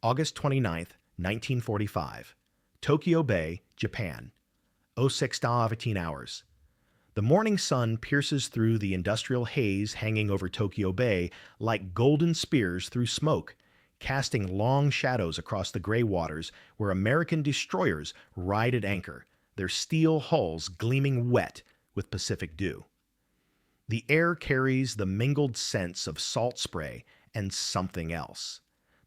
August 29th, 1945. Tokyo Bay, Japan. 06:15 hours. The morning sun pierces through the industrial haze hanging over Tokyo Bay like golden spears through smoke, casting long shadows across the gray waters where American destroyers ride at anchor, their steel hulls gleaming wet with Pacific dew. The air carries the mingled scents of salt spray and something else.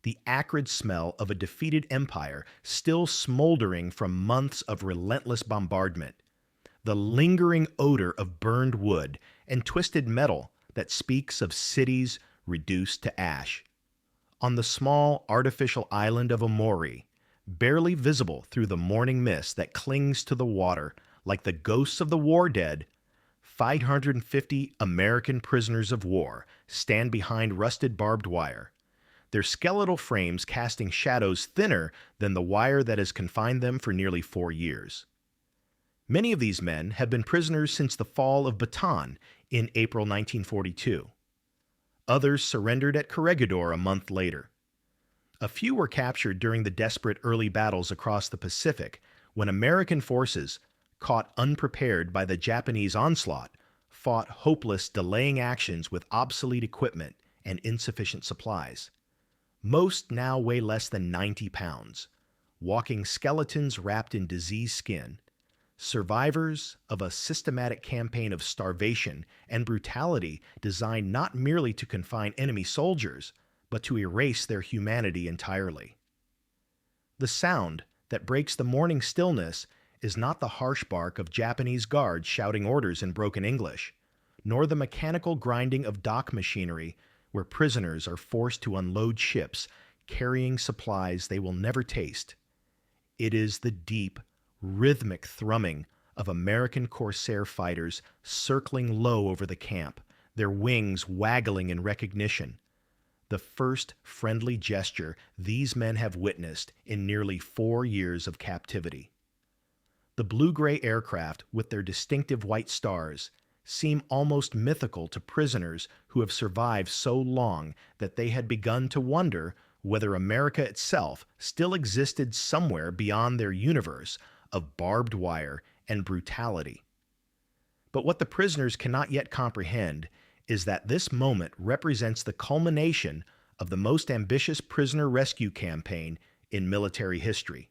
The acrid smell of a defeated empire still smoldering from months of relentless bombardment. The lingering odor of burned wood and twisted metal that speaks of cities reduced to ash. On the small artificial island of Omori, barely visible through the morning mist that clings to the water like the ghosts of the war dead, 550 American prisoners of war stand behind rusted barbed wire, their skeletal frames casting shadows thinner than the wire that has confined them for nearly 4 years. Many of these men have been prisoners since the fall of Bataan in April 1942. Others surrendered at Corregidor a month later. A few were captured during the desperate early battles across the Pacific when American forces, caught unprepared by the Japanese onslaught, fought hopeless delaying actions with obsolete equipment and insufficient supplies. Most now weigh less than 90 pounds, walking skeletons wrapped in diseased skin, survivors of a systematic campaign of starvation and brutality designed not merely to confine enemy soldiers, but to erase their humanity entirely. The sound that breaks the morning stillness is not the harsh bark of Japanese guards shouting orders in broken English, nor the mechanical grinding of dock machinery where prisoners are forced to unload ships carrying supplies they will never taste. It is the deep, rhythmic thrumming of American Corsair fighters circling low over the camp, their wings waggling in recognition. The first friendly gesture these men have witnessed in nearly 4 years of captivity. The blue-gray aircraft with their distinctive white stars seem almost mythical to prisoners who have survived so long that they had begun to wonder whether America itself still existed somewhere beyond their universe of barbed wire and brutality. But what the prisoners cannot yet comprehend is that this moment represents the culmination of the most ambitious prisoner rescue campaign in military history.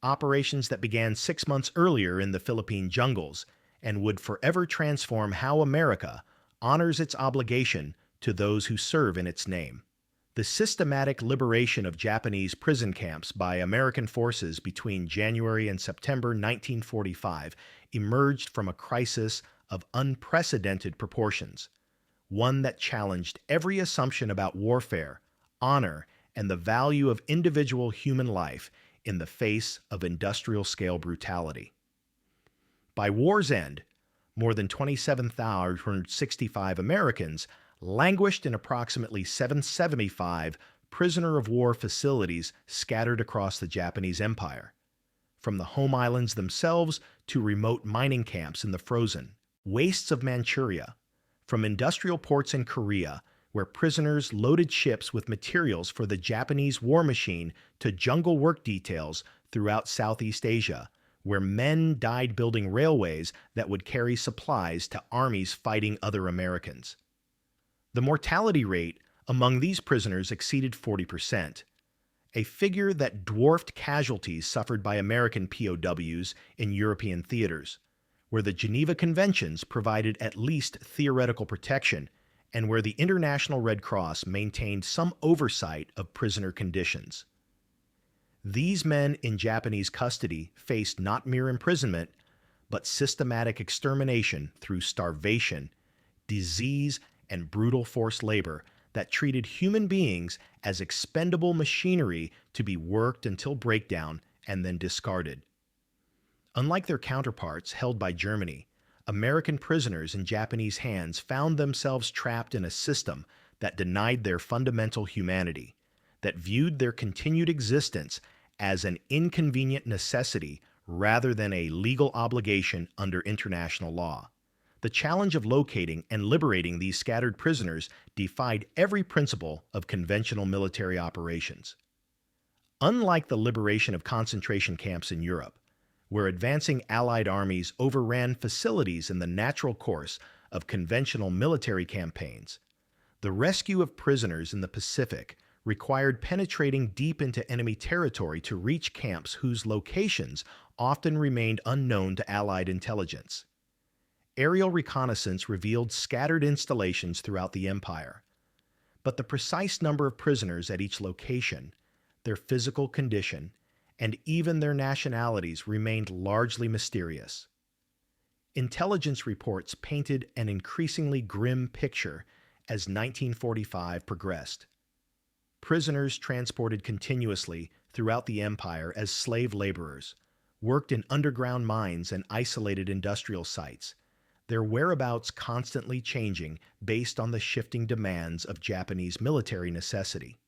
Operations that began 6 months earlier in the Philippine jungles and would forever transform how America honors its obligation to those who serve in its name. The systematic liberation of Japanese prison camps by American forces between January and September 1945 emerged from a crisis of unprecedented proportions, one that challenged every assumption about warfare, honor, and the value of individual human life in the face of industrial-scale brutality. By war's end, more than 27,165 Americans languished in approximately 775 prisoner of war facilities scattered across the Japanese Empire, from the home islands themselves to remote mining camps in the frozen wastes of Manchuria, from industrial ports in Korea, where prisoners loaded ships with materials for the Japanese war machine, to jungle work details throughout Southeast Asia, where men died building railways that would carry supplies to armies fighting other Americans. The mortality rate among these prisoners exceeded 40%, a figure that dwarfed casualties suffered by American POWs in European theaters, where the Geneva Conventions provided at least theoretical protection and where the International Red Cross maintained some oversight of prisoner conditions. These men in Japanese custody faced not mere imprisonment, but systematic extermination through starvation, disease, and brutal forced labor that treated human beings as expendable machinery to be worked until breakdown and then discarded. Unlike their counterparts held by Germany, American prisoners in Japanese hands found themselves trapped in a system that denied their fundamental humanity, that viewed their continued existence as an inconvenient necessity rather than a legal obligation under international law. The challenge of locating and liberating these scattered prisoners defied every principle of conventional military operations. Unlike the liberation of concentration camps in Europe, where advancing Allied armies overran facilities in the natural course of conventional military campaigns, the rescue of prisoners in the Pacific required penetrating deep into enemy territory to reach camps whose locations often remained unknown to Allied intelligence. Aerial reconnaissance revealed scattered installations throughout the empire, but the precise number of prisoners at each location, their physical condition, and even their nationalities remained largely mysterious. Intelligence reports painted an increasingly grim picture as 1945 progressed. Prisoners transported continuously throughout the empire as slave laborers, worked in underground mines and isolated industrial sites, their whereabouts constantly changing based on the shifting demands of Japanese military necessity.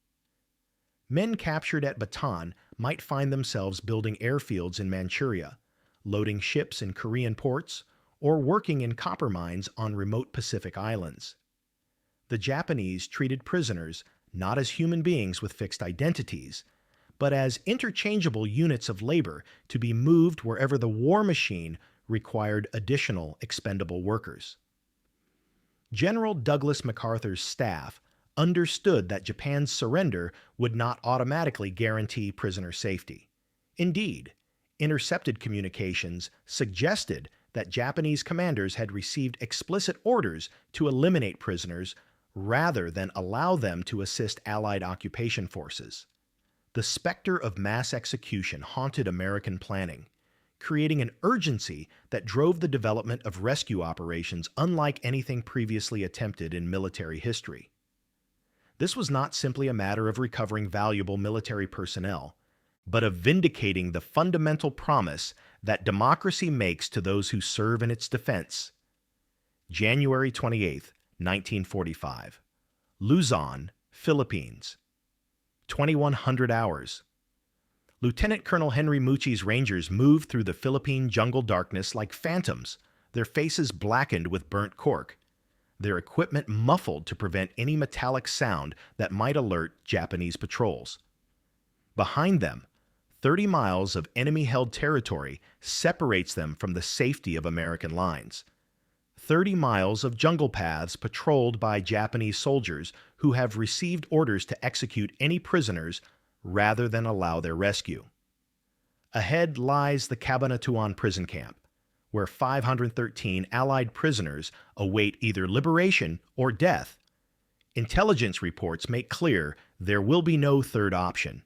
Men captured at Bataan might find themselves building airfields in Manchuria, loading ships in Korean ports, or working in copper mines on remote Pacific islands. The Japanese treated prisoners not as human beings with fixed identities, but as interchangeable units of labor to be moved wherever the war machine required additional expendable workers. General Douglas MacArthur's staff understood that Japan's surrender would not automatically guarantee prisoner safety. Indeed, intercepted communications suggested that Japanese commanders had received explicit orders to eliminate prisoners rather than allow them to assist Allied occupation forces. The specter of mass execution haunted American planning, creating an urgency that drove the development of rescue operations unlike anything previously attempted in military history. This was not simply a matter of recovering valuable military personnel, but of vindicating the fundamental promise that democracy makes to those who serve in its defense. January 28, 1945. Luzon, Philippines. 2100 hours. Lieutenant Colonel Henry Mucci's Rangers moved through the Philippine jungle darkness like phantoms, their faces blackened with burnt cork, their equipment muffled to prevent any metallic sound that might alert Japanese patrols. Behind them, 30 miles of enemy-held territory separates them from the safety of American lines. 30 miles of jungle paths patrolled by Japanese soldiers who have received orders to execute any prisoners rather than allow their rescue. Ahead lies the Cabanatuan prison camp, where 513 Allied prisoners await either liberation or death. Intelligence reports make clear there will be no third option.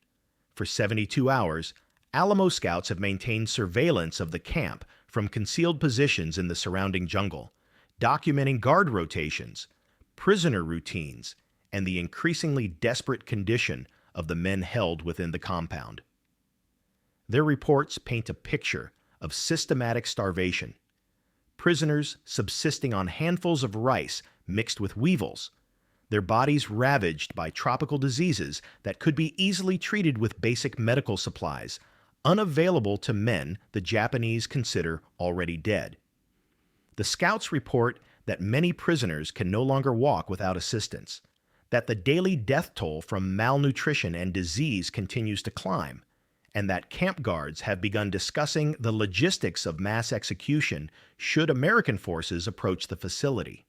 For 72 hours, Alamo scouts have maintained surveillance of the camp from concealed positions in the surrounding jungle, documenting guard rotations, prisoner routines, and the increasingly desperate condition of the men held within the compound. Their reports paint a picture of systematic starvation. Prisoners subsisting on handfuls of rice mixed with weevils, their bodies ravaged by tropical diseases that could be easily treated with basic medical supplies, unavailable to men the Japanese consider already dead. The scouts report that many prisoners can no longer walk without assistance, that the daily death toll from malnutrition and disease continues to climb, and that camp guards have begun discussing the logistics of mass execution should American forces approach the facility.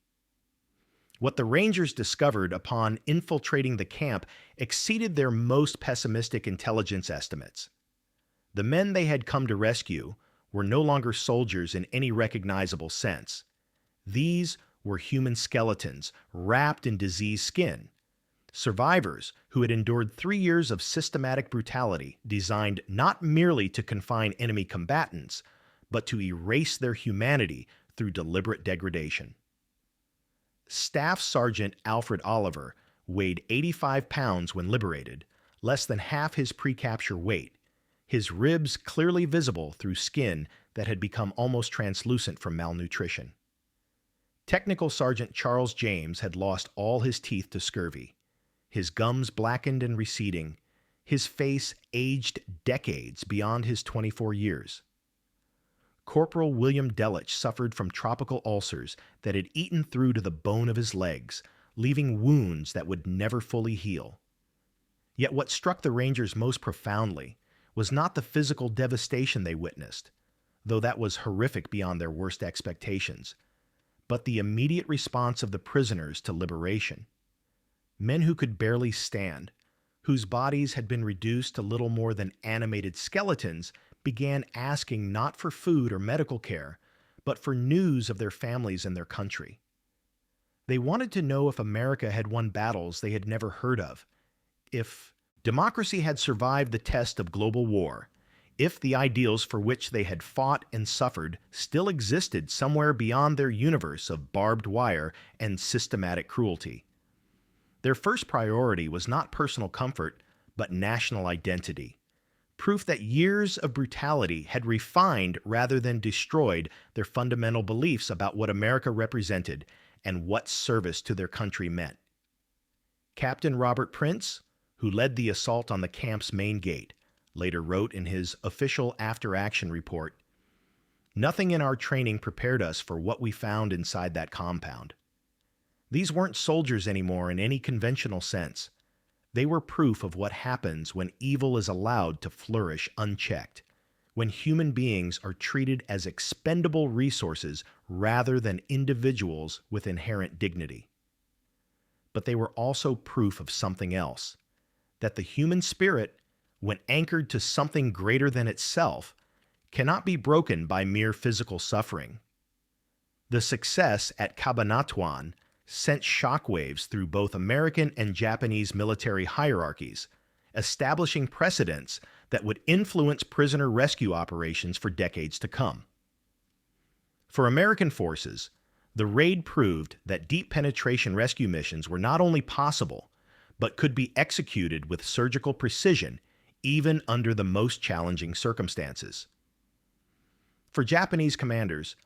What the Rangers discovered upon infiltrating the camp exceeded their most pessimistic intelligence estimates. The men they had come to rescue were no longer soldiers in any recognizable sense. These were human skeletons wrapped in diseased skin, survivors who had endured 3 years of systematic brutality designed not merely to confine enemy combatants, but to erase their humanity through deliberate degradation. Staff Sergeant Alfred Oliver weighed 85 pounds when liberated, less than half his pre-capture weight, his ribs clearly visible through skin that had become almost translucent from malnutrition. Technical Sergeant Charles James had lost all his teeth to scurvy, his gums blackened and receding, his face aged decades beyond his 24 years. Corporal William Delich suffered from tropical ulcers that had eaten through to the bone of his legs, leaving wounds that would never fully heal. Yet what struck the Rangers most profoundly was not the physical devastation they witnessed, though that was horrific beyond their worst expectations, but the immediate response of the prisoners to liberation. Men who could barely stand, whose bodies had been reduced to little more than animated skeletons, began asking not for food or medical care, but for news of their families and their country. They wanted to know if America had won battles they had never heard of, if democracy had survived the test of global war, if the ideals for which they had fought and suffered still existed somewhere beyond their universe of barbed wire and systematic cruelty. Their first priority was not personal comfort, but national identity, proof that years of brutality had refined rather than destroyed their fundamental beliefs about what America represented and what service to their country meant. Captain Robert Prince, who led the assault on the camp's main gate, later wrote in his official after-action report, "Nothing in our training prepared us for what we found inside that compound. These weren't soldiers anymore in any conventional sense. They were proof of what happens when evil is allowed to flourish unchecked, when human beings are treated as expendable resources rather than individuals with inherent dignity. But they were also proof of something else, that the human spirit, when anchored to something greater than itself, cannot be broken by mere physical suffering. The success at Cabanatuan sent shockwaves through both American and Japanese military hierarchies, establishing precedents that would influence prisoner rescue operations for decades to come. For American forces, the raid proved that deep penetration rescue missions were not only possible, but could be executed with surgical precision even under the most challenging circumstances. For Japanese commanders,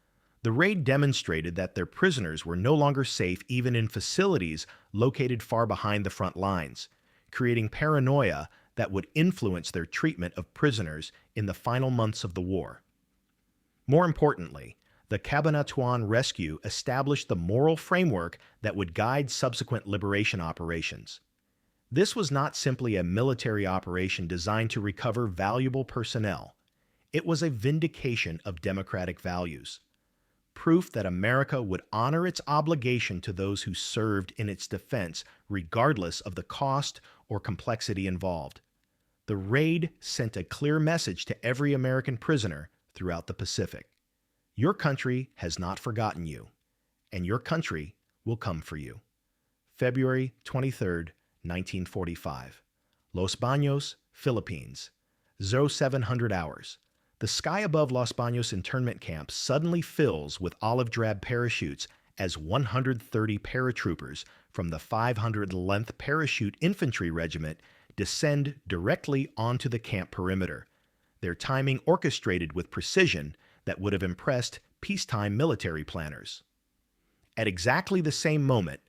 the raid demonstrated that their prisoners were no longer safe even in facilities located far behind the front lines, creating paranoia that would influence their treatment of prisoners in the final months of the war. More importantly, the Cabanatuan rescue established the moral framework that would guide subsequent liberation operations. This was not simply a military operation designed to recover valuable personnel. It was a vindication of democratic values, proof that America would honor its obligation to those who served in its defense regardless of the cost or complexity involved. The raid sent a clear message to every American prisoner throughout the Pacific. Your country has not forgotten you, and your country will come for you. February 23, 1945. Los Baños, Philippines. 0700 hours. The sky above Los Baños internment camp suddenly fills with olive drab parachutes as 130 paratroopers from the 511th Parachute Infantry Regiment descend directly onto the camp perimeter, their timing orchestrated with precision that would have impressed peacetime military planners. At exactly the same moment,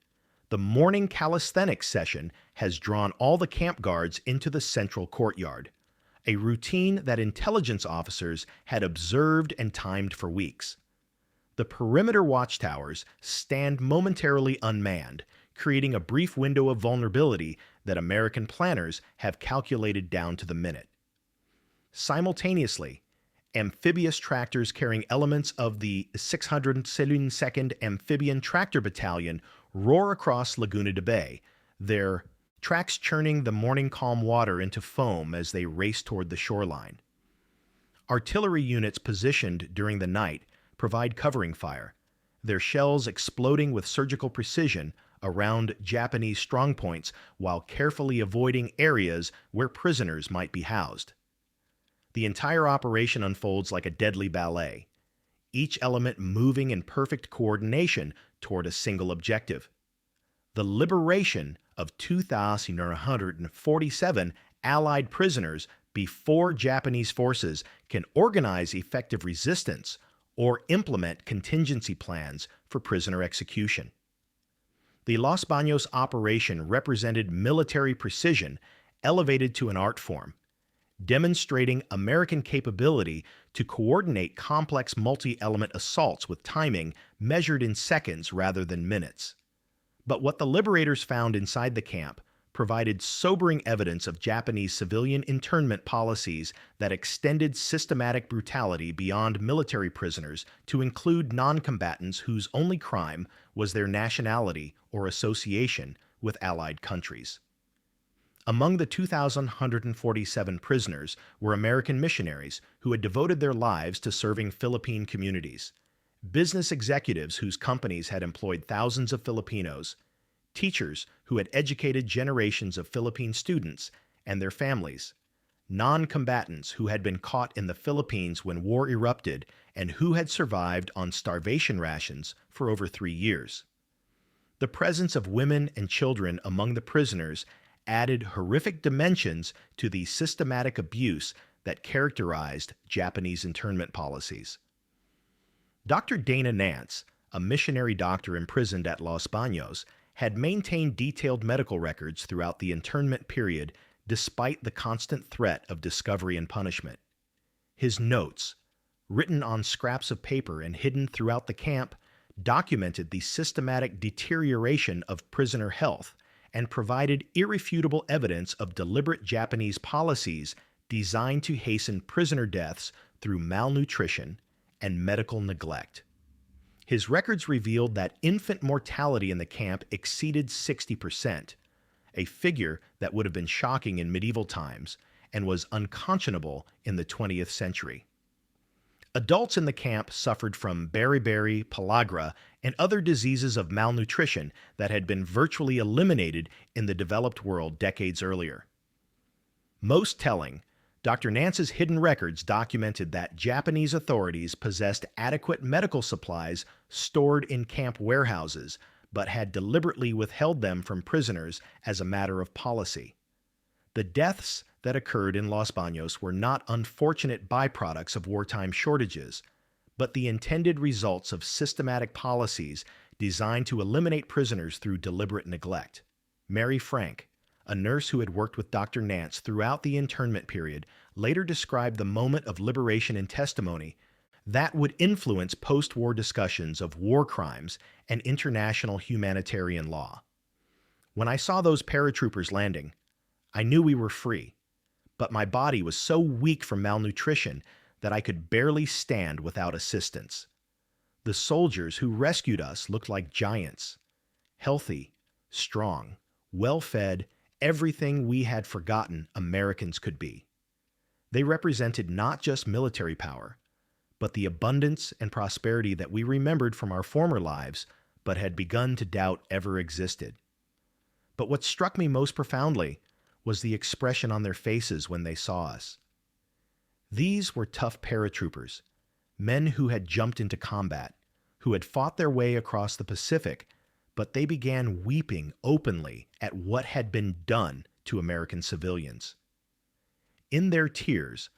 the morning calisthenics session has drawn all the camp guards into the central courtyard, a routine that intelligence officers had observed and timed for weeks. The perimeter watchtowers stand momentarily unmanned, creating a brief window of vulnerability that American planners have calculated down to the minute. Simultaneously, amphibious tractors carrying elements of the 602nd Amphibian Tractor Battalion roar across Laguna de Bay, their tracks churning the morning calm water into foam as they race toward the shoreline. Artillery units positioned during the night provide covering fire, their shells exploding with surgical precision around Japanese strongpoints while carefully avoiding areas where prisoners might be housed. The entire operation unfolds like a deadly ballet, each element moving in perfect coordination toward a single objective: the liberation of 2,947 Allied prisoners before Japanese forces can organize effective resistance or implement contingency plans for prisoner execution. The Los Baños operation represented military precision elevated to an art form, demonstrating American capability to coordinate complex multi-element assaults with timing measured in seconds rather than minutes. But what the liberators found inside the camp provided sobering evidence of Japanese civilian internment policies that extended systematic brutality beyond military prisoners to include non-combatants whose only crime was their nationality or association with Allied countries. Among the 2,147 prisoners were American missionaries who had devoted their lives to serving Philippine communities, business executives whose companies had employed thousands of Filipinos, teachers who had educated generations of Philippine students and their families, non-combatants who had been caught in the Philippines when war erupted and who had survived on starvation rations for over 3 years. The presence of women and children among the prisoners added horrific dimensions to the systematic abuse that characterized Japanese internment policies. Dr. Dana Nance, a missionary doctor imprisoned at Los Baños, had maintained detailed medical records throughout the internment period despite the constant threat of discovery and punishment. His notes, written on scraps of paper and hidden throughout the camp, documented the systematic deterioration of prisoner health and provided irrefutable evidence of deliberate Japanese policies designed to hasten prisoner deaths through malnutrition and medical neglect. His records revealed that infant mortality in the camp exceeded 60%, a figure that would have been shocking in medieval times and was unconscionable in the 20th century. Adults in the camp suffered from beriberi, pellagra, and other diseases of malnutrition that had been virtually eliminated in the developed world decades earlier. Most telling, Dr. Nance's hidden records documented that Japanese authorities possessed adequate medical supplies stored in camp warehouses, but had deliberately withheld them from prisoners as a matter of policy. The deaths that occurred in Los Baños were not unfortunate byproducts of wartime shortages, but the intended results of systematic policies designed to eliminate prisoners through deliberate neglect. Mary Frank, a nurse who had worked with Dr. Nance throughout the internment period, later described the moment of liberation in testimony that would influence post-war discussions of war crimes and international humanitarian law. When I saw those paratroopers landing, I knew we were free, but my body was so weak from malnutrition that I could barely stand without assistance. The soldiers who rescued us looked like giants, healthy, strong, well-fed, everything we had forgotten Americans could be. They represented not just military power, but the abundance and prosperity that we remembered from our former lives, but had begun to doubt ever existed. But what struck me most profoundly was the expression on their faces when they saw us. These were tough paratroopers, men who had jumped into combat, who had fought their way across the Pacific, but they began weeping openly at what had been done to American civilians. In their tears,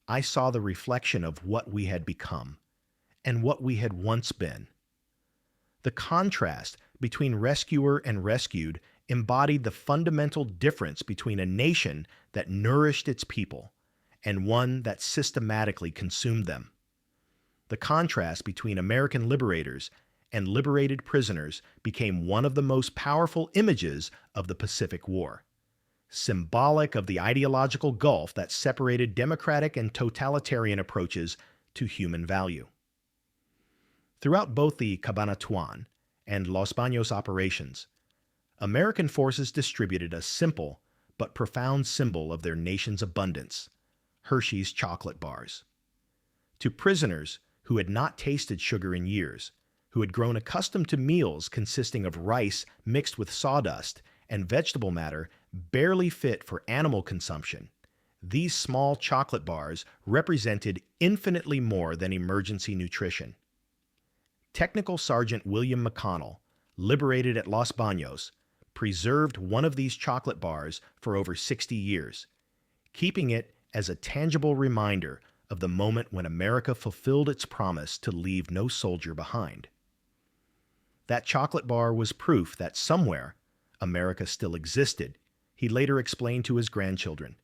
I saw the reflection of what we had become and what we had once been. The contrast between rescuer and rescued embodied the fundamental difference between a nation that nourished its people and one that systematically consumed them. The contrast between American liberators and liberated prisoners became one of the most powerful images of the Pacific War, symbolic of the ideological gulf that separated democratic and totalitarian approaches to human value. Throughout both the Cabanatuan and Los Baños operations, American forces distributed a simple but profound symbol of their nation's abundance: Hershey's chocolate bars. To prisoners who had not tasted sugar in years, who had grown accustomed to meals consisting of rice mixed with sawdust and vegetable matter barely fit for animal consumption, these small chocolate bars represented infinitely more than emergency nutrition. Technical Sergeant William McConnell, liberated at Los Baños, preserved one of these chocolate bars for over 60 years, keeping it as a tangible reminder of the moment when America fulfilled its promise to leave no soldier behind. That chocolate bar was proof that somewhere America still existed, he later explained to his grandchildren.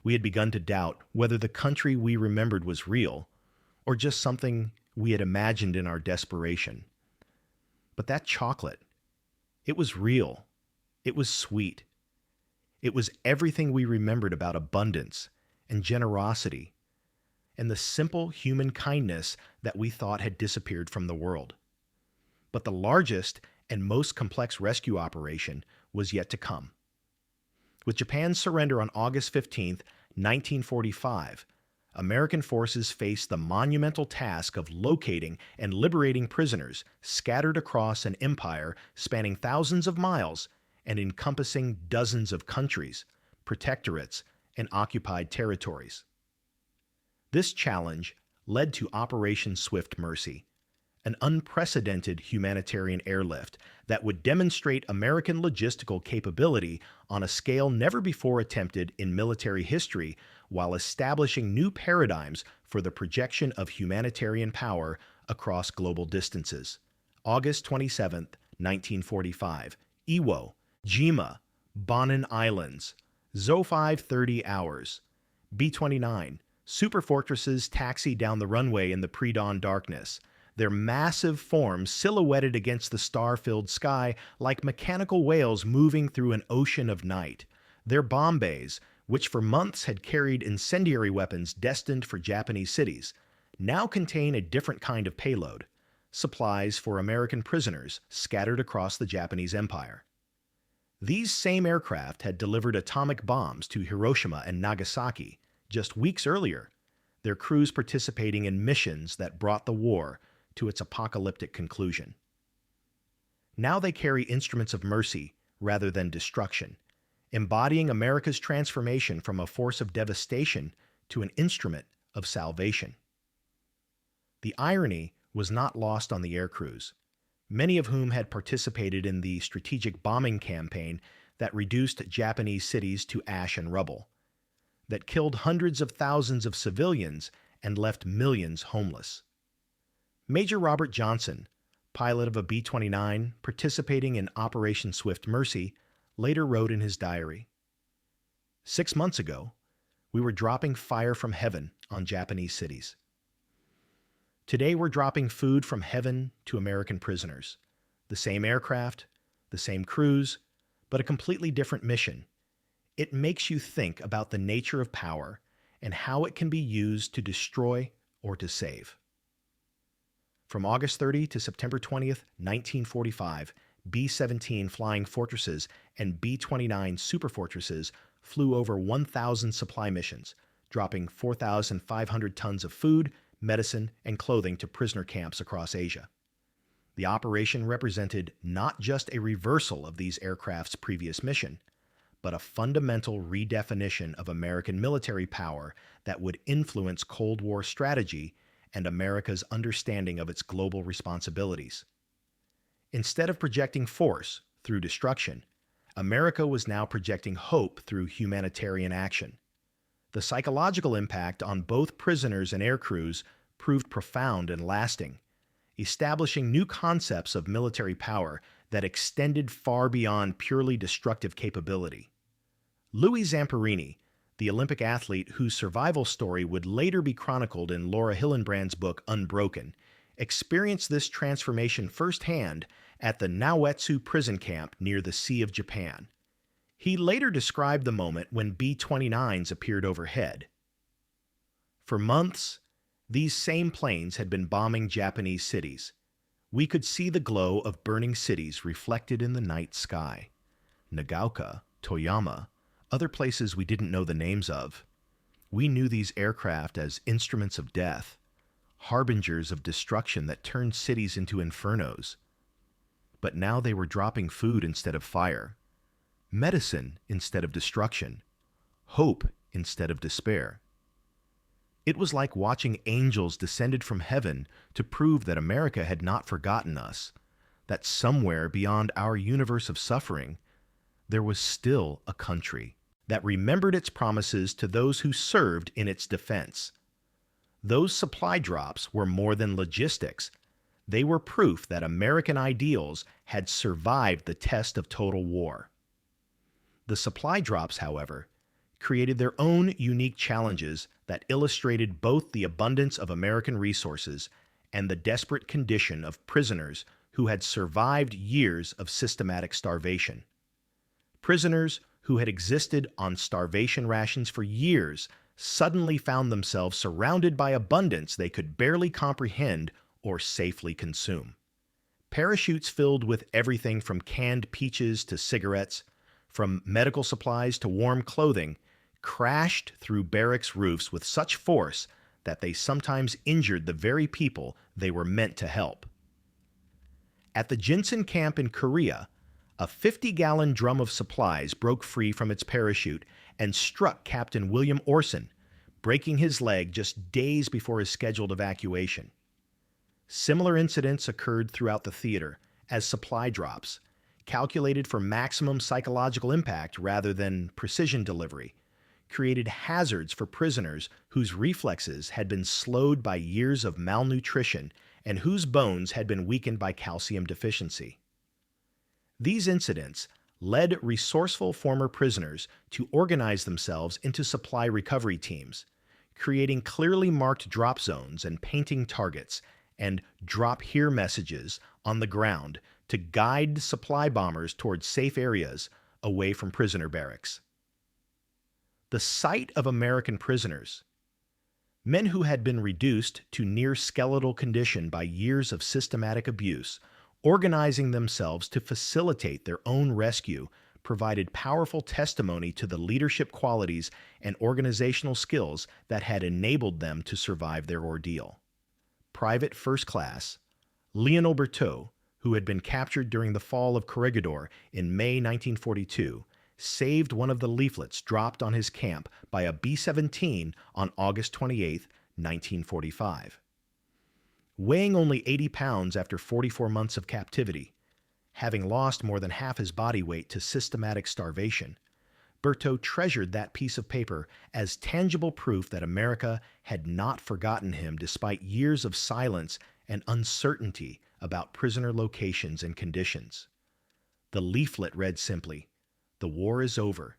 We had begun to doubt whether the country we remembered was real or just something we had imagined in our desperation. But that chocolate, it was real. It was sweet. It was everything we remembered about abundance and generosity and the simple human kindness that we thought had disappeared from the world. But the largest and most complex rescue operation was yet to come. With Japan's surrender on August 15, 1945, American forces faced the monumental task of locating and liberating prisoners scattered across an empire spanning thousands of miles and encompassing dozens of countries, protectorates, and occupied territories. This challenge led to Operation Swift Mercy, an unprecedented humanitarian airlift that would demonstrate American logistical capability on a scale never before attempted in military history, while establishing new paradigms for the projection of humanitarian power across global distances. August 27, 1945, Iwo, Jima, Bonin Islands, ZO-5 30 hours, B-29, superfortresses taxi down the runway in the pre-dawn darkness, their massive forms silhouetted against the star-filled sky like mechanical whales moving through an ocean of night. Their bomb bays, which for months had carried incendiary weapons destined for Japanese cities, now contain a different kind of payload, supplies for American prisoners scattered across the Japanese Empire. These same aircraft had delivered atomic bombs to Hiroshima and Nagasaki just weeks earlier, their crews participating in missions that brought the war to its apocalyptic conclusion. Now they carry instruments of mercy rather than destruction, embodying America's transformation from a force of devastation to an instrument of salvation. The irony was not lost on the air crews, many of whom had participated in the strategic bombing campaign that reduced Japanese cities to ash and rubble, that killed hundreds of thousands of civilians and left millions homeless. Major Robert Johnson, pilot of a B-29 participating in Operation Swift Mercy, later wrote in his diary, "6 months ago, we were dropping fire from heaven on Japanese cities. Today we're dropping food from heaven to American prisoners. The same aircraft, the same crews, but a completely different mission. It makes you think about the nature of power and how it can be used to destroy or to save." From August 30 to September 20th, 1945, B-17 Flying Fortresses and B-29 Superfortresses flew over 1,000 supply missions, dropping 4,500 tons of food, medicine, and clothing to prisoner camps across Asia. The operation represented not just a reversal of these aircraft's previous mission, but a fundamental redefinition of American military power that would influence Cold War strategy and America's understanding of its global responsibilities. Instead of projecting force through destruction, America was now projecting hope through humanitarian action. The psychological impact on both prisoners and air crews proved profound and lasting, establishing new concepts of military power that extended far beyond purely destructive capability. Louis Zamperini, the Olympic athlete whose survival story would later be chronicled in Laura Hillenbrand's book Unbroken, experienced this transformation firsthand at the Naoetsu prison camp near the Sea of Japan. He later described the moment when B-29s appeared overhead. For months, these same planes had been bombing Japanese cities. We could see the glow of burning cities reflected in the night sky. Nagaoka, Toyama, other places we didn't know the names of. We knew these aircraft as instruments of death, harbingers of destruction that turned cities into infernos. But now they were dropping food instead of fire, medicine instead of destruction, hope instead of despair. It was like watching angels descended from heaven to prove that America had not forgotten us, that somewhere beyond our universe of suffering, there was still a country that remembered its promises to those who served in its defense. Those supply drops were more than logistics. They were proof that American ideals had survived the test of total war. The supply drops, however, created their own unique challenges that illustrated both the abundance of American resources and the desperate condition of prisoners who had survived years of systematic starvation. Prisoners who had existed on starvation rations for years suddenly found themselves surrounded by abundance they could barely comprehend or safely consume. Parachutes filled with everything from canned peaches to cigarettes, from medical supplies to warm clothing, crashed through barracks roofs with such force that they sometimes injured the very people they were meant to help. At the Jinsan camp in Korea, a 50-gallon drum of supplies broke free from its parachute and struck Captain William Orson, breaking his leg just days before his scheduled evacuation. Similar incidents occurred throughout the theater as supply drops, calculated for maximum psychological impact rather than precision delivery, created hazards for prisoners whose reflexes had been slowed by years of malnutrition and whose bones had been weakened by calcium deficiency. These incidents led resourceful former prisoners to organize themselves into supply recovery teams, creating clearly marked drop zones and painting targets and drop here messages on the ground to guide supply bombers towards safe areas away from prisoner barracks. The sight of American prisoners, men who had been reduced to near skeletal condition by years of systematic abuse, organizing themselves to facilitate their own rescue, provided powerful testimony to the leadership qualities and organizational skills that had enabled them to survive their ordeal. Private First Class Lionel Berthaud, who had been captured during the fall of Corregidor in May 1942, saved one of the leaflets dropped on his camp by a B-17 on August 28, 1945. Weighing only 80 pounds after 44 months of captivity, having lost more than half his body weight to systematic starvation, Berthaud treasured that piece of paper as tangible proof that America had not forgotten him despite years of silence and uncertainty about prisoner locations and conditions. The leaflet read simply, "The war is over.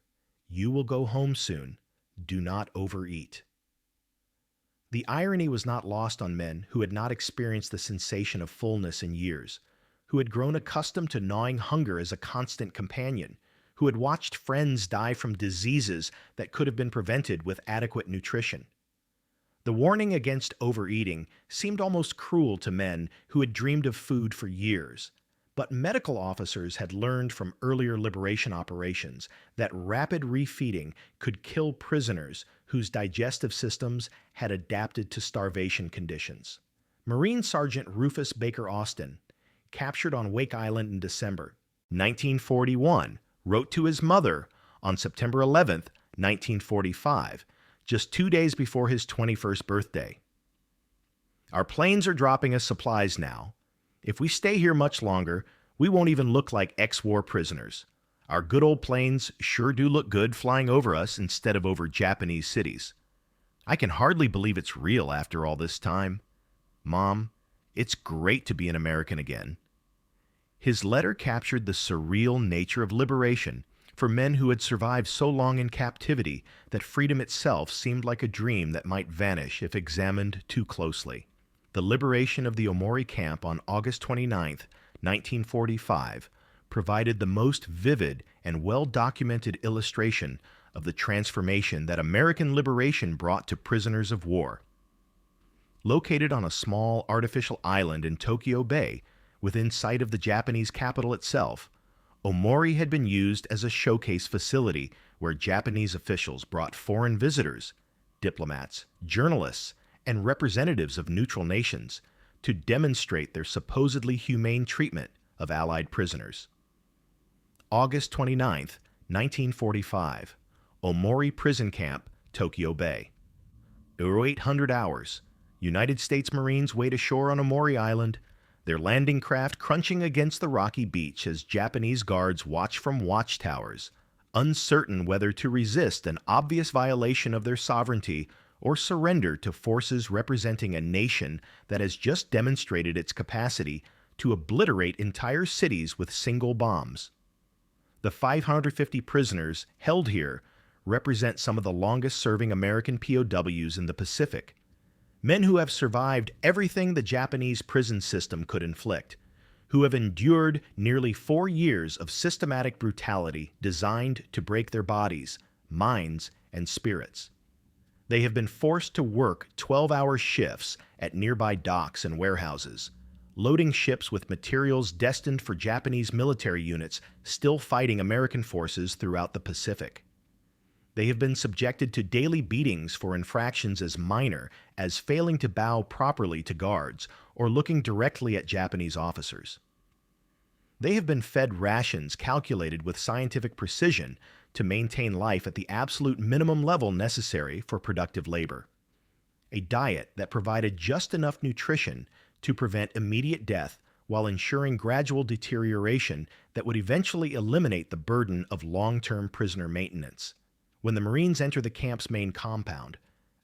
You will go home soon. Do not overeat." The irony was not lost on men who had not experienced the sensation of fullness in years, who had grown accustomed to gnawing hunger as a constant companion, who had watched friends die from diseases that could have been prevented with adequate nutrition. The warning against overeating seemed almost cruel to men who had dreamed of food for years, but medical officers had learned from earlier liberation operations that rapid refeeding could kill prisoners whose digestive systems had adapted to starvation conditions. Marine Sergeant Rufus Baker Austin, captured on Wake Island in December 1941, wrote to his mother on September 11, 1945, just 2 days before his 21st birthday. "Our planes are dropping us supplies now. If we stay here much longer, we won't even look like ex-war prisoners. Our good old planes sure do look good flying over us instead of over Japanese cities. I can hardly believe it's real after all this time. Mom, it's great to be an American again." His letter captured the surreal nature of liberation for men who had survived so long in captivity that freedom itself seemed like a dream that might vanish if examined too closely. The liberation of the Omori camp on August 29, 1945, provided the most vivid and well-documented illustration of the transformation that American liberation brought to prisoners of war. Located on a small artificial island in Tokyo Bay, within sight of the Japanese capital itself, Omori had been used as a showcase facility where Japanese officials brought foreign visitors, diplomats, journalists, and representatives of neutral nations to demonstrate their supposedly humane treatment of Allied prisoners. August 29, 1945, Omori Prison Camp, Tokyo Bay. 0800 hours. United States Marines wade ashore on Omori Island, their landing craft crunching against the rocky beach as Japanese guards watch from watchtowers, uncertain whether to resist an obvious violation of their sovereignty or surrender to forces representing a nation that has just demonstrated its capacity to obliterate entire cities with single bombs. The 550 prisoners held here represent some of the longest-serving American POWs in the Pacific, men who have survived everything the Japanese prison system could inflict, who have endured nearly 4 years of systematic brutality designed to break their bodies, minds, and spirits. They have been forced to work 12-hour shifts at nearby docks and warehouses, loading ships with materials destined for Japanese military units still fighting American forces throughout the Pacific. They have been subjected to daily beatings for infractions as minor as failing to bow properly to guards or looking directly at Japanese officers. They have been fed rations calculated with scientific precision to maintain life at the absolute minimum level necessary for productive labor. A diet that provided just enough nutrition to prevent immediate death while ensuring gradual deterioration that would eventually eliminate the burden of long-term prisoner maintenance. When the Marines enter the camp's main compound,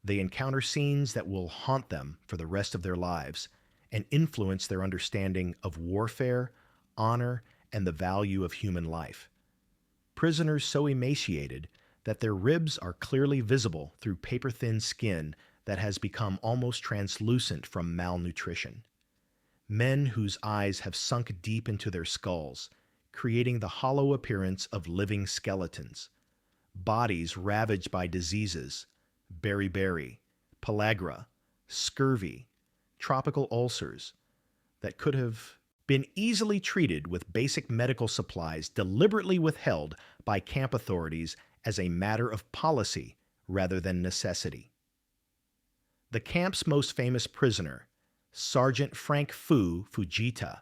they encounter scenes that will haunt them for the rest of their lives and influence their understanding of warfare, honor, and the value of human life. Prisoners so emaciated that their ribs are clearly visible through paper-thin skin that has become almost translucent from malnutrition. Men whose eyes have sunk deep into their skulls, creating the hollow appearance of living skeletons. Bodies ravaged by diseases, beriberi, pellagra, scurvy, tropical ulcers, that could have been easily treated with basic medical supplies deliberately withheld by camp authorities as a matter of policy rather than necessity. The camp's most famous prisoner, Sergeant Frank Fujita,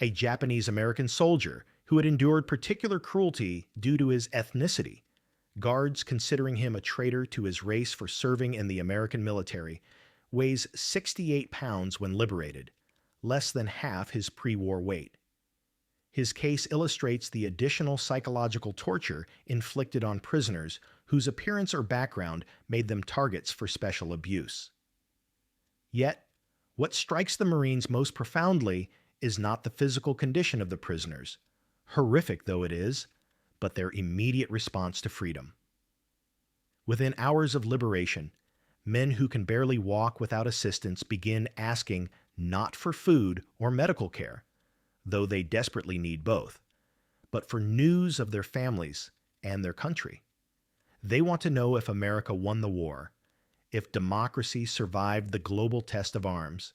a Japanese-American soldier who had endured particular cruelty due to his ethnicity, guards considering him a traitor to his race for serving in the American military, weighs 68 pounds when liberated, less than half his pre-war weight. His case illustrates the additional psychological torture inflicted on prisoners whose appearance or background made them targets for special abuse. Yet, what strikes the Marines most profoundly is not the physical condition of the prisoners, horrific though it is, but their immediate response to freedom. Within hours of liberation, men who can barely walk without assistance begin asking not for food or medical care, though they desperately need both, but for news of their families and their country. They want to know if America won the war, if democracy survived the global test of arms,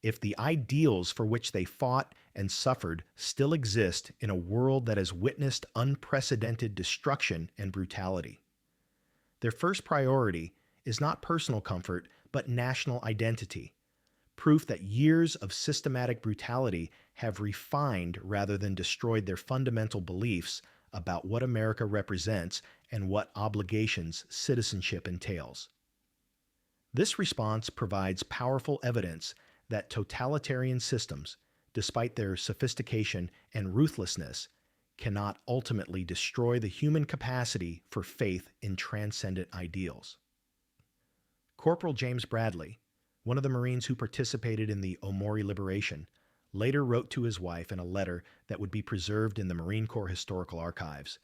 if the ideals for which they fought and suffered still exist in a world that has witnessed unprecedented destruction and brutality. Their first priority is not personal comfort, but national identity, proof that years of systematic brutality have refined rather than destroyed their fundamental beliefs about what America represents and what obligations citizenship entails. This response provides powerful evidence that totalitarian systems, despite their sophistication and ruthlessness, cannot ultimately destroy the human capacity for faith in transcendent ideals. Corporal James Bradley, one of the Marines who participated in the Omori liberation, later wrote to his wife in a letter that would be preserved in the Marine Corps Historical Archives,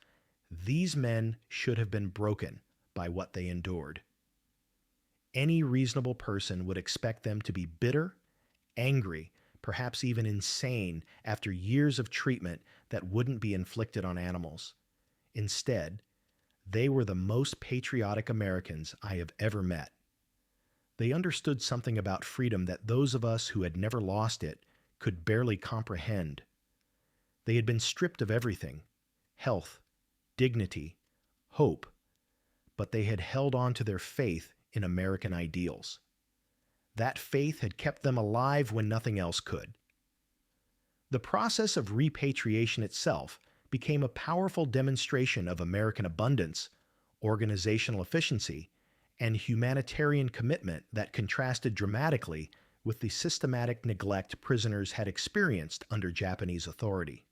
"These men should have been broken by what they endured. Any reasonable person would expect them to be bitter, angry, perhaps even insane after years of treatment that wouldn't be inflicted on animals. Instead, they were the most patriotic Americans I have ever met. They understood something about freedom that those of us who had never lost it could barely comprehend. They had been stripped of everything, health, dignity, hope, but they had held on to their faith in American ideals. That faith had kept them alive when nothing else could." The process of repatriation itself became a powerful demonstration of American abundance, organizational efficiency, and humanitarian commitment that contrasted dramatically with the systematic neglect prisoners had experienced under Japanese authority.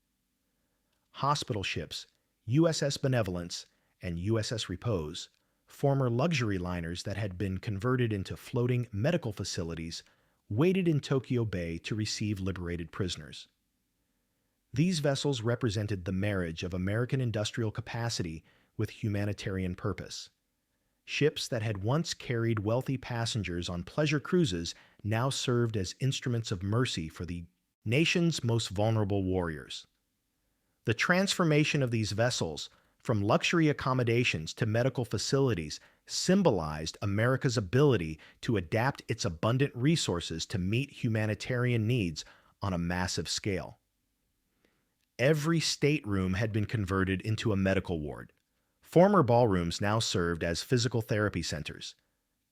Hospital ships, USS Benevolence and USS Repose, former luxury liners that had been converted into floating medical facilities, waited in Tokyo Bay to receive liberated prisoners. These vessels represented the marriage of American industrial capacity with humanitarian purpose. Ships that had once carried wealthy passengers on pleasure cruises now served as instruments of mercy for the nation's most vulnerable warriors. The transformation of these vessels from luxury accommodations to medical facilities symbolized America's ability to adapt its abundant resources to meet humanitarian needs on a massive scale. Every stateroom had been converted into a medical ward. Former ballrooms now served as physical therapy centers.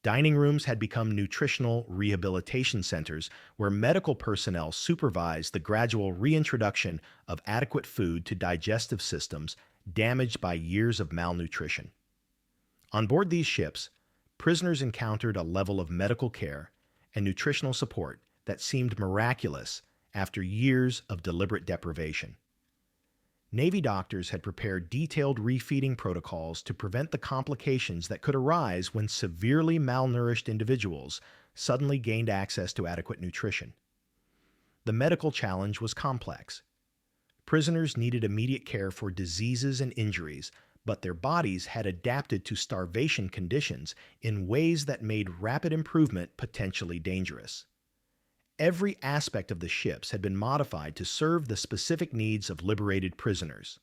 Dining rooms had become nutritional rehabilitation centers where medical personnel supervised the gradual reintroduction of adequate food to digestive systems damaged by years of malnutrition. On board these ships, prisoners encountered a level of medical care and nutritional support that seemed miraculous after years of deliberate deprivation. Navy doctors had prepared detailed refeeding protocols to prevent the complications that could arise when severely malnourished individuals suddenly gained access to adequate nutrition. The medical challenge was complex. Prisoners needed immediate care for diseases and injuries, but their bodies had adapted to starvation conditions in ways that made rapid improvement potentially dangerous. Every aspect of the ships had been modified to serve the specific needs of liberated prisoners.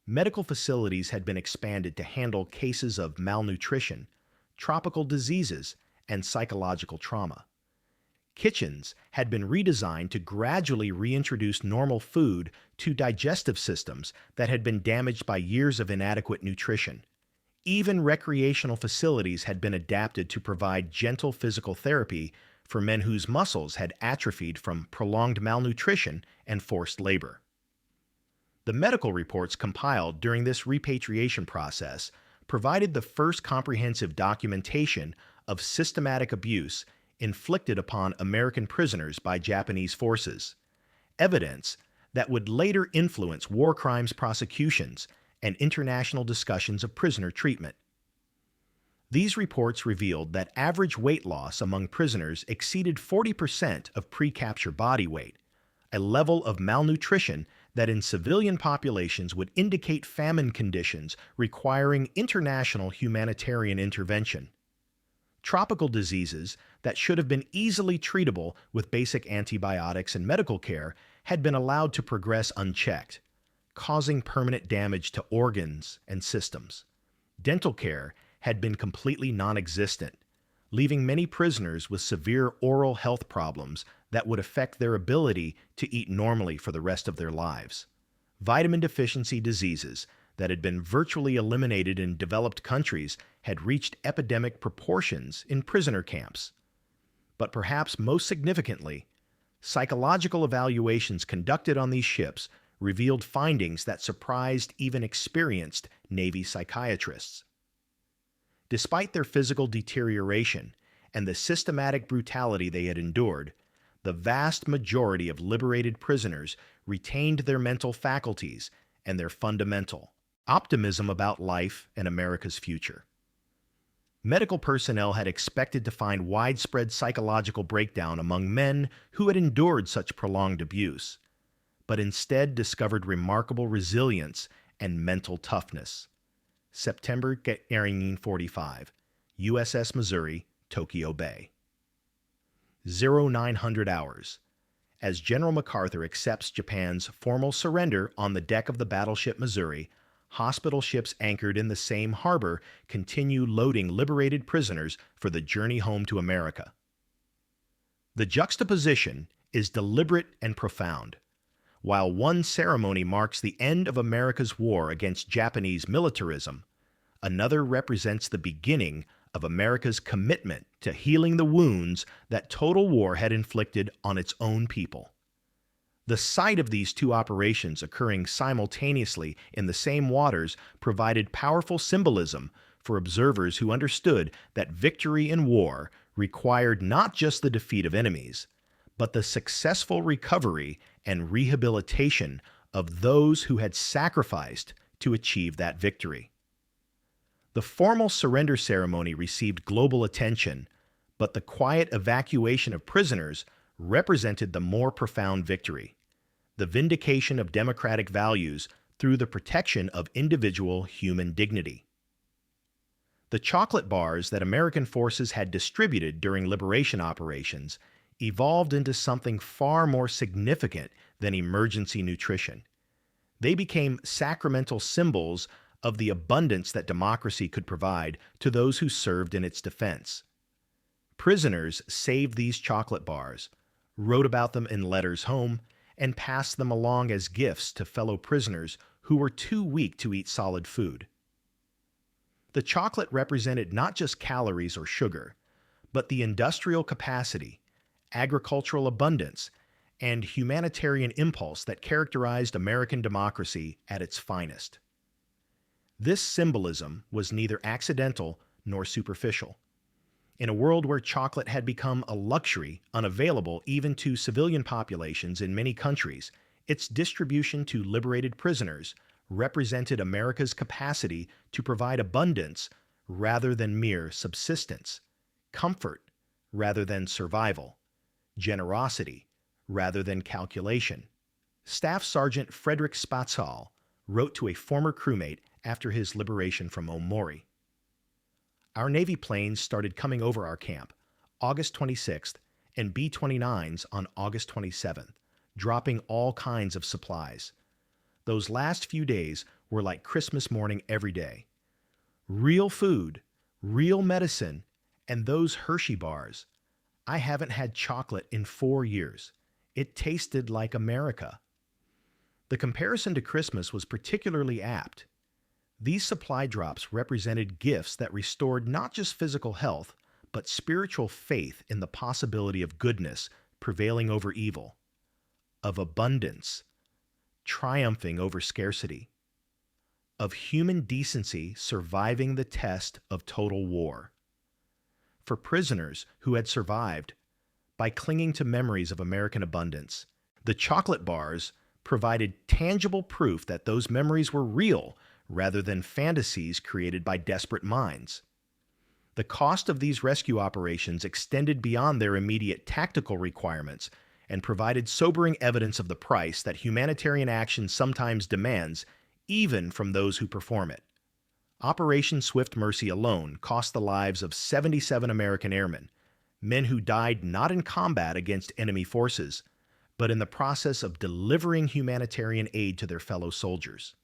Medical facilities had been expanded to handle cases of malnutrition, tropical diseases, and psychological trauma. Kitchens had been redesigned to gradually reintroduce normal food to digestive systems that had been damaged by years of inadequate nutrition. Even recreational facilities had been adapted to provide gentle physical therapy for men whose muscles had atrophied from prolonged malnutrition and forced labor. The medical reports compiled during this repatriation process provided the first comprehensive documentation of systematic abuse inflicted upon American prisoners by Japanese forces, evidence that would later influence war crimes prosecutions and international discussions of prisoner treatment. These reports revealed that average weight loss among prisoners exceeded 40% of pre-capture body weight, a level of malnutrition that in civilian populations would indicate famine conditions requiring international humanitarian intervention. Tropical diseases that should have been easily treatable with basic antibiotics and medical care had been allowed to progress unchecked, causing permanent damage to organs and systems. Dental care had been completely non-existent, leaving many prisoners with severe oral health problems that would affect their ability to eat normally for the rest of their lives. Vitamin deficiency diseases that had been virtually eliminated in developed countries had reached epidemic proportions in prisoner camps. But perhaps most significantly, psychological evaluations conducted on these ships revealed findings that surprised even experienced Navy psychiatrists. Despite their physical deterioration and the systematic brutality they had endured, the vast majority of liberated prisoners retained their mental faculties and their fundamental optimism about life and America's future. Medical personnel had expected to find widespread psychological breakdown among men who had endured such prolonged abuse, but instead discovered remarkable resilience and mental toughness. September 1945, USS Missouri, Tokyo Bay. 0900 hours. As General MacArthur accepts Japan's formal surrender on the deck of the battleship Missouri, hospital ships anchored in the same harbor continue loading liberated prisoners for the journey home to America. The juxtaposition is deliberate and profound. While one ceremony marks the end of America's war against Japanese militarism, another represents the beginning of America's commitment to healing the wounds that total war had inflicted on its own people. The sight of these two operations occurring simultaneously in the same waters provided powerful symbolism for observers who understood that victory in war required not just the defeat of enemies, but the successful recovery and rehabilitation of those who had sacrificed to achieve that victory. The formal surrender ceremony received global attention, but the quiet evacuation of prisoners represented the more profound victory, the vindication of democratic values through the protection of individual human dignity. The chocolate bars that American forces had distributed during liberation operations evolved into something far more significant than emergency nutrition. They became sacramental symbols of the abundance that democracy could provide to those who served in its defense. Prisoners saved these chocolate bars, wrote about them in letters home, and passed them along as gifts to fellow prisoners who were too weak to eat solid food. The chocolate represented not just calories or sugar, but the industrial capacity, agricultural abundance, and humanitarian impulse that characterized American democracy at its finest. This symbolism was neither accidental nor superficial. In a world where chocolate had become a luxury unavailable even to civilian populations in many countries, its distribution to liberated prisoners represented America's capacity to provide abundance rather than mere subsistence, comfort rather than survival, generosity rather than calculation. Staff Sergeant Frederick Spatzal wrote to a former crewmate after his liberation from Omori. Our Navy planes started coming over our camp August 26th and B-29s on August 27th, dropping all kinds of supplies. Those last few days were like Christmas morning every day. Real food, real medicine, and those Hershey bars. I haven't had chocolate in 4 years. It tasted like America. The comparison to Christmas was particularly apt. These supply drops represented gifts that restored not just physical health, but spiritual faith in the possibility of goodness prevailing over evil, of abundance triumphing over scarcity, of human decency surviving the test of total war. For prisoners who had survived, by clinging to memories of American abundance, the chocolate bars provided tangible proof that those memories were real rather than fantasies created by desperate minds. The cost of these rescue operations extended beyond their immediate tactical requirements and provided sobering evidence of the price that humanitarian action sometimes demands, even from those who perform it. Operation Swift Mercy alone cost the lives of 77 American airmen, men who died not in combat against enemy forces, but in the process of delivering humanitarian aid to their fellow soldiers.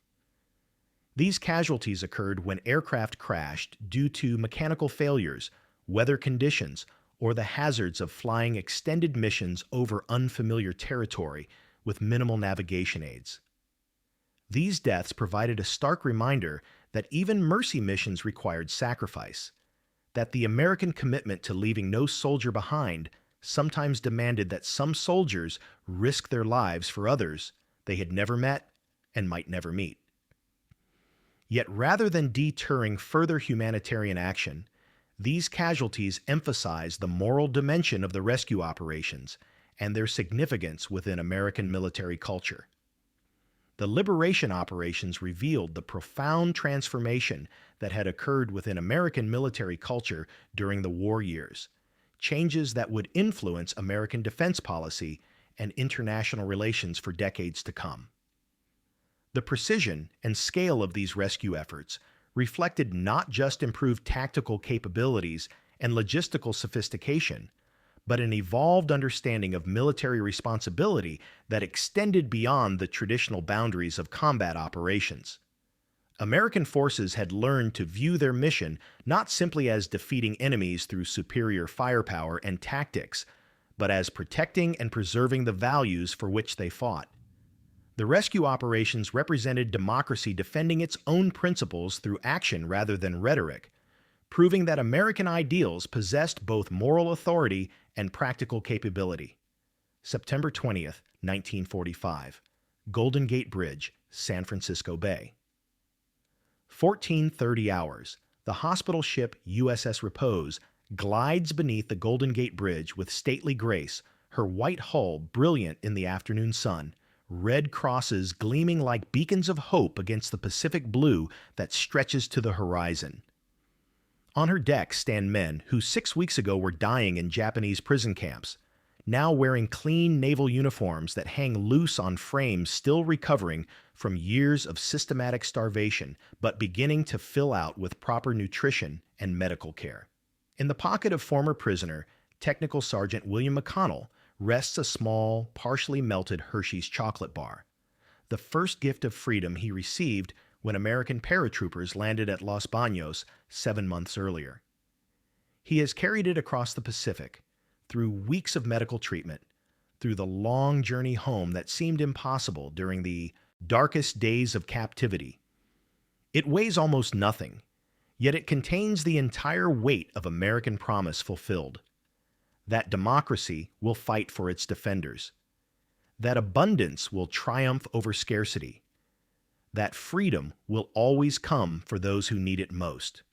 These casualties occurred when aircraft crashed due to mechanical failures, weather conditions, or the hazards of flying extended missions over unfamiliar territory with minimal navigation aids. These deaths provided a stark reminder that even mercy missions required sacrifice, that the American commitment to leaving no soldier behind sometimes demanded that some soldiers risk their lives for others they had never met and might never meet. Yet rather than deterring further humanitarian action, these casualties emphasize the moral dimension of the rescue operations and their significance within American military culture. The liberation operations revealed the profound transformation that had occurred within American military culture during the war years, changes that would influence American defense policy and international relations for decades to come. The precision and scale of these rescue efforts reflected not just improved tactical capabilities and logistical sophistication, but an evolved understanding of military responsibility that extended beyond the traditional boundaries of combat operations. American forces had learned to view their mission not simply as defeating enemies through superior firepower and tactics, but as protecting and preserving the values for which they fought. The rescue operations represented democracy defending its own principles through action rather than rhetoric, proving that American ideals possessed both moral authority and practical capability. September 20th, 1945. Golden Gate Bridge, San Francisco Bay. 14:30 hours. The hospital ship USS Repose glides beneath the Golden Gate Bridge with stately grace, her white hull brilliant in the afternoon sun, red crosses gleaming like beacons of hope against the Pacific blue that stretches to the horizon. On her deck stand men who 6 weeks ago were dying in Japanese prison camps, now wearing clean naval uniforms that hang loose on frames still recovering from years of systematic starvation, but beginning to fill out with proper nutrition and medical care. In the pocket of former prisoner Technical Sergeant William McConnell rests a small, partially melted Hershey's chocolate bar, the first gift of freedom he received when American paratroopers landed at Los Baños 7 months earlier. He has carried it across the Pacific, through weeks of medical treatment, through the long journey home that seemed impossible during the darkest days of captivity. It weighs almost nothing, yet it contains the entire weight of American promise fulfilled. That democracy will fight for its defenders. That abundance will triumph over scarcity. That freedom will always come for those who need it most.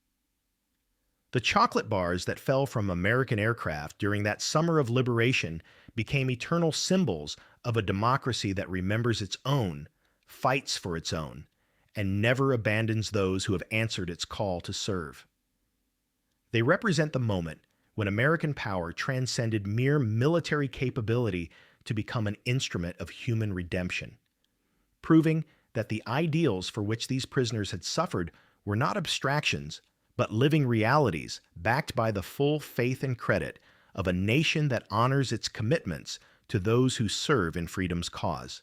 The chocolate bars that fell from American aircraft during that summer of liberation became eternal symbols of a democracy that remembers its own, fights for its own, and never abandons those who have answered its call to serve. They represent the moment when American power transcended mere military capability to become an instrument of human redemption, proving that the ideals for which these prisoners had suffered were not abstractions, but living realities backed by the full faith and credit of a nation that honors its commitments to those who serve in freedom's cause.